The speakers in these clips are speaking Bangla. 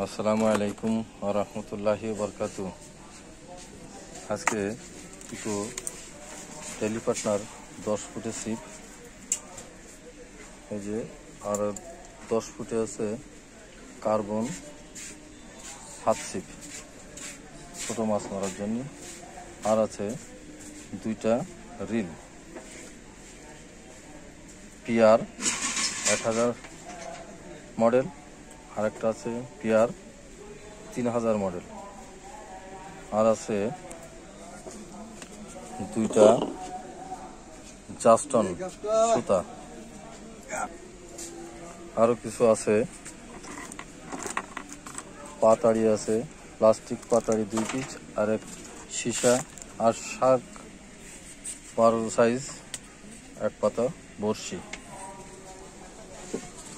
আসসালামু আলাইকুম ওয়া রাহমাতুল্লাহি ওয়া বারাকাতুহু। আজকে একটু টেলিপার্টনার 10 ফুটের সিপ, এই যে, আর 10 ফুটে আছে কার্বন হাত সিপ ছোট মাছ মারার জন্য, আর আছে 2টা রিল পিআর 1000 মডেল, আর একটা আছে পিআর 3000 মডেল, আর আছে 2টা জাস্টন সুতা, আরো কিছু আছে পাতাড়ি আছে, প্লাস্টিক পাতাড়ি 2 পিস, আর এক সীসা, আর শাক 12 সাইজ 1 পাতা বড়শি।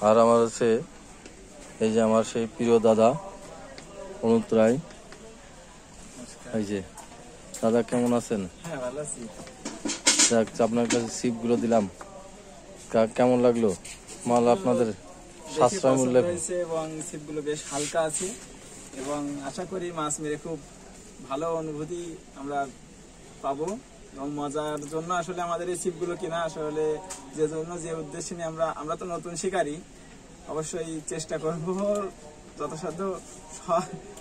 আর আমার আছে এই যে আমার সেই প্রিয় দাদা অনুপ রায়। এই যে দাদা, কেমন আছেন? হ্যাঁ, ভালো আছি। আপনার কাছে সিপগুলো দিলাম, কেমন লাগলো? মাল আপনাদের সাশ্রয় মূল্যে হয়েছে এবং সিপগুলো বেশ হালকা আছে, এবং আশা করি মাছ মেরে খুব ভালো অনুভূতি আমরা পাবো। এবং মজার জন্য আসলে আমাদের এই সিপগুলো কিনা, আসলে যে উদ্দেশ্যে নিয়ে আমরা তো নতুন শিকারী, অবশ্যই চেষ্টা করব যথাসাধ্য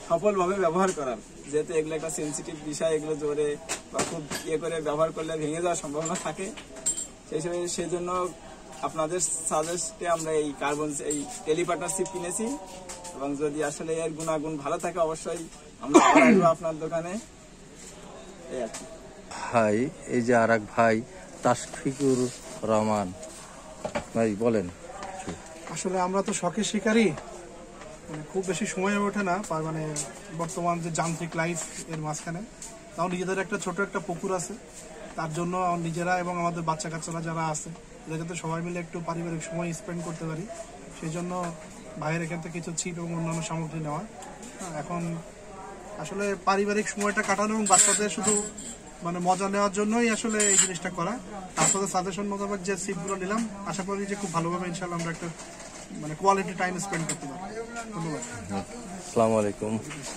সফলভাবে ব্যবহার করার, যেহেতু এগুলো একটা সেন্সিটিভ বিষয়, এগুলো জোরে বা খুব করে ব্যবহার করলে ভেঙে যাওয়ার সম্ভাবনা থাকে। সেই জন্য আপনাদের সাজেস্টে আমরা এই টেলিপার্টনার সিপ কিনেছি, এবং যদি আসলে এর গুণাগুণ ভালো থাকে অবশ্যই আমরা আসবো আপনার দোকানে। এই আর কি। ভাই, এই যে আর এক ভাই তাশফিকুর রহমান ভাই, বলেন। আসলে আমরা তো শখের শিকারী, খুব বেশি সময় হয়ে ওঠে না, মানে বর্তমান যে যান্ত্রিক লাইফ এর মাঝখানে। তাও নিজেদের একটা ছোট একটা পুকুর আছে, তার জন্য নিজেরা এবং আমাদের বাচ্চা কাচ্চারা যারা আছে এদের যাতে সবাই মিলে একটু পারিবারিক সময় স্পেন্ড করতে পারি, সেই জন্য ভাইয়ের এখান থেকে কিছু ছিপ এবং অন্যান্য সামগ্রী নেওয়া। এখন আসলে পারিবারিক সময়টা কাটানো এবং বাচ্চাদের শুধু মানে মজা নেওয়ার জন্যই আসলে এই জিনিসটা করা। তার সাথে সাজেশন মোতাবেক যে সিপগুলো নিলাম, আশা করি যে খুব ভালোভাবে ইনশাআল্লাহ আমরা একটা মানে কোয়ালিটি টাইম স্পেন্ড করতে পারি। ধন্যবাদ। আসসালামু আলাইকুম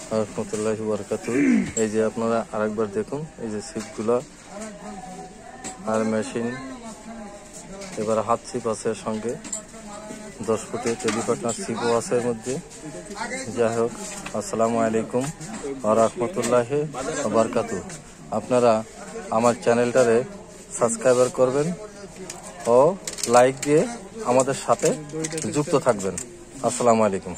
ওয়া রাহমাতুল্লাহি ওয়া বারাকাতুহু। এই যে আপনারা আরেকবার দেখুন, এই যে সিপগুলো আর মেশিন, এবার হাত সিপ আছে সঙ্গে, 10 ফুটে টেলিপার্টনার সিপও আছে এর মধ্যে। যাই হোক, আসসালামু আলাইকুম ওয়া রাহমাতুল্লাহি ওয়া বারাকাতুহু। আপনারা আমার চ্যানেলটারে সাবস্ক্রাইবার করবেন ও লাইক দিয়ে আমাদের সাথে যুক্ত থাকবেন। আসসালামু আলাইকুম।